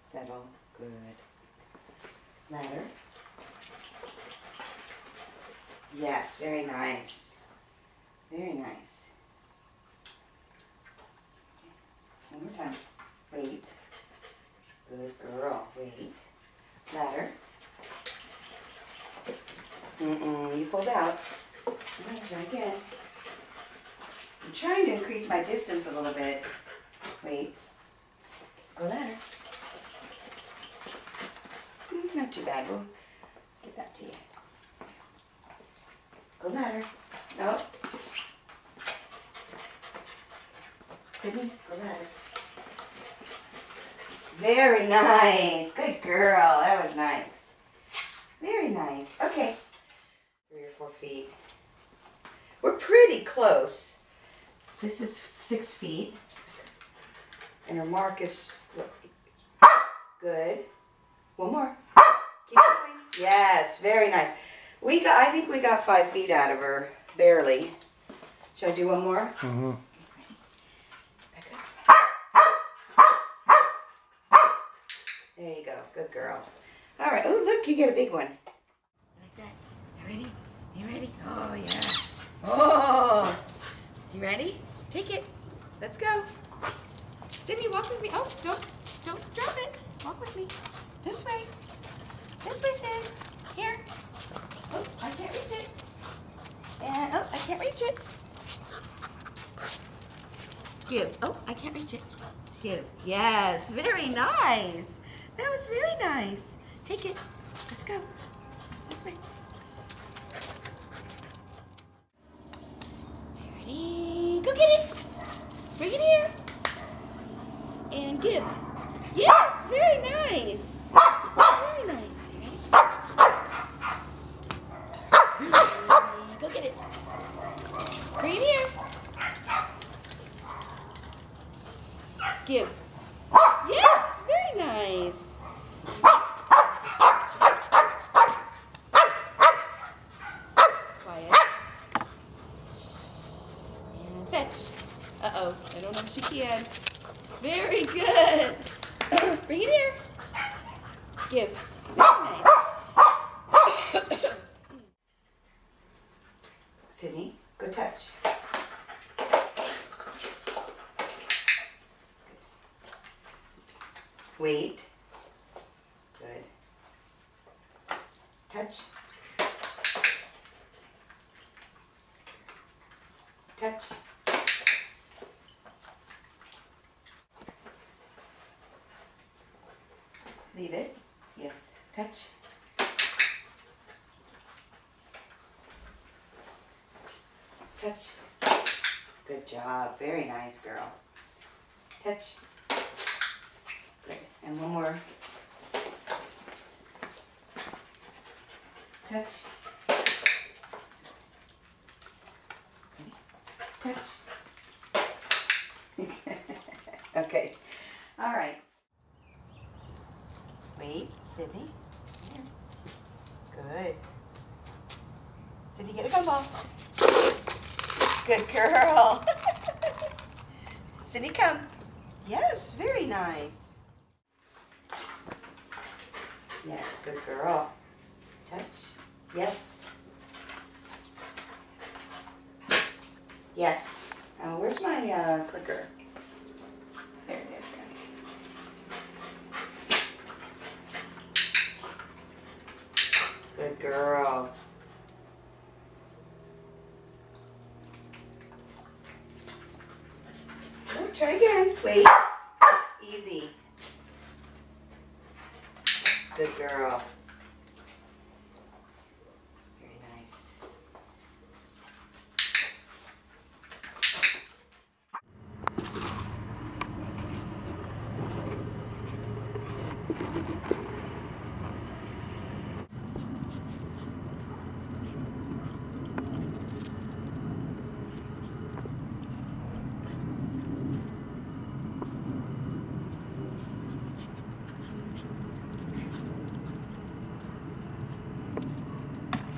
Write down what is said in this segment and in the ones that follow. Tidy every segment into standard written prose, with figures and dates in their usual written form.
Settle. Good. Ladder. Yes, very nice. Very nice. One more time. Wait. Good girl. Wait. Ladder. You pulled out. Try again. I'm trying to increase my distance a little bit. Wait. Go ladder. Not too bad. We'll get that to you. Go ladder. No. Sydney, go ladder. Very nice. Good girl. That was nice. Very nice. Okay. 3 or 4 feet. We're pretty close. This is 6 feet. And her mark is good. One more. Keep going. Yes, very nice. I think we got 5 feet out of her, barely. Should I do one more? Mm-hmm. There you go. Good girl. All right. Oh, look, you get a big one. Like that. You ready? You ready? Oh, yeah. Oh. You ready? Take it. Let's go. Sydney, walk with me. Oh, don't drop it. Walk with me. This way. This way, Sid. Here. Oh, I can't reach it. And, oh, I can't reach it. Give. Oh, I can't reach it. Give. Yes, very nice. That was very nice. Take it. Let's go. This way. Ready? Go get it. Bring it here. And give. Yes, very nice. Very nice. Go get it. Bring it here. Give. Yes, very nice. Quiet. And fetch. Uh-oh, I don't know if she can. Very good. Bring it here. Give. Very nice. Sydney, go touch. Wait. Good. Touch. Touch. Leave it. Yes. Touch. Touch. Good job. Very nice, girl. Touch. Good. And one more. Touch. Touch. Okay. All right. Wait, Sydney. Here. Good. Sydney, get a gumball. Good girl. Sydney, come. Yes, very nice. Yes, good girl. Touch. Yes. Yes. Where's my clicker? There it is. Good girl. Oh, try again. Wait. Easy. Good girl. Very nice.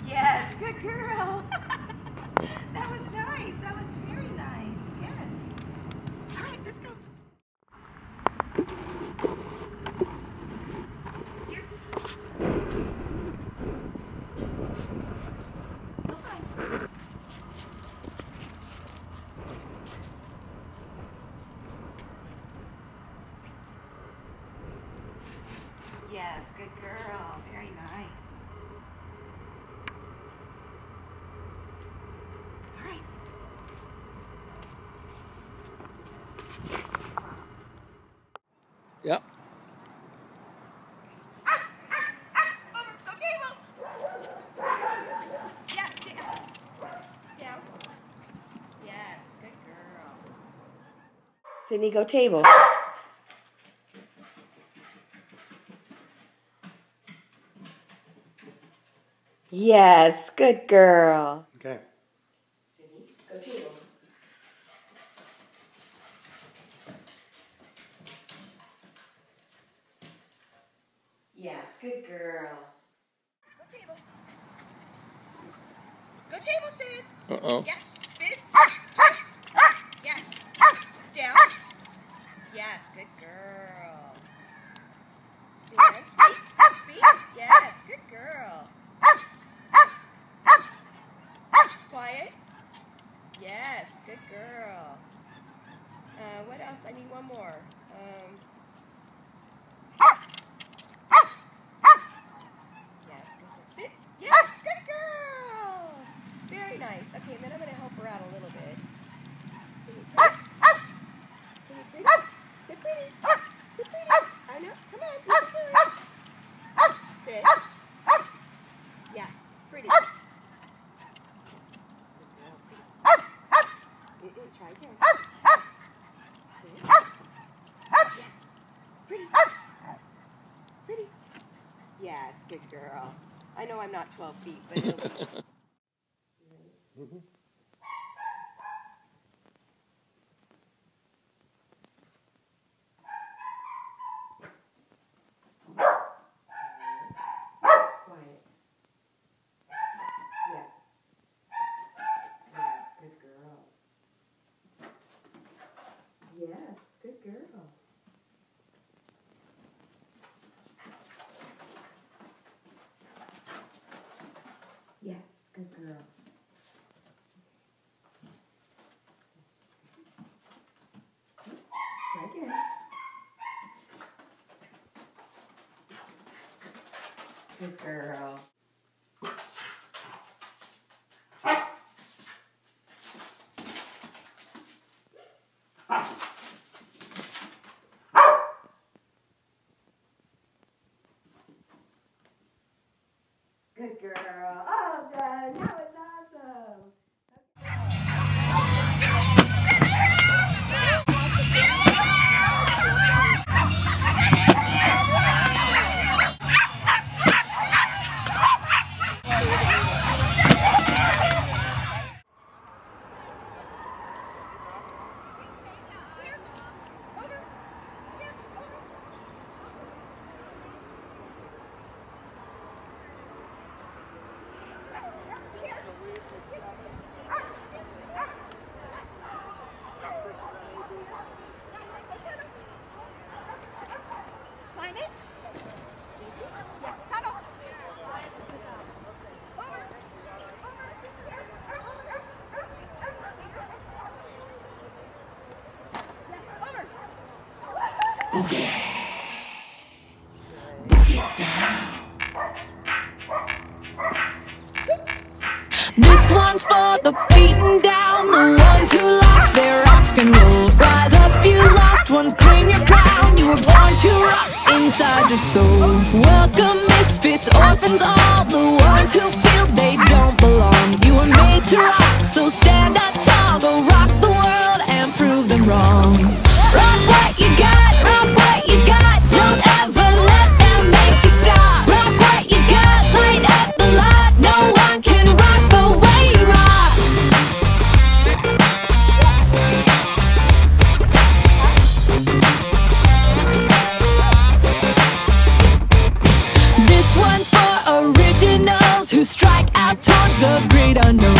Yes, good girl. That was nice. That was very nice. Yes. All right, let's go. Sydney, go table. Yes, good girl. Okay. Sydney, go table. Yes, good girl. Go table. Go table, Sid. Uh-oh. Yes, spin. Twist. Yes. Down. Yes, good girl. Stand. Speak. Speak. Yes, good girl. Quiet. Yes, good girl. What else? I need one more. Yes, good girl. Sit. Yes, good girl. Very nice. Okay, and then I'm going to help her out a little bit. Can you pretty? Can you pretty? Sit pretty. Sit pretty. I know. Come on. You can do it. Sit. Yes. Pretty. Try again. Sit. Yes. Pretty. Pretty. Yes, good girl. I know I'm not 12 feet, but it'll be... Mm-hmm. Quiet. Yes. Yes, good girl. Yes, good girl. Yes, good girl. Oops, try again. Good girl. Good girl. All done. That was awesome. Climb it. Easy. Yes, tunnel. Over. This one's for the beaten down, the ones who lost their rock and roll. Rise up, you lost ones, claim your crown. You were born to rock inside your soul. Welcome misfits, orphans, all the ones who feel they don't belong. You were made to rock, so stand up tall, go rock the world and prove them wrong. Rock what you got, rock what you got. Don't ever let them make you stop. Rock what you got, light up the light. No one can rock the way you rock. This one's for originals who strike out towards the great unknown.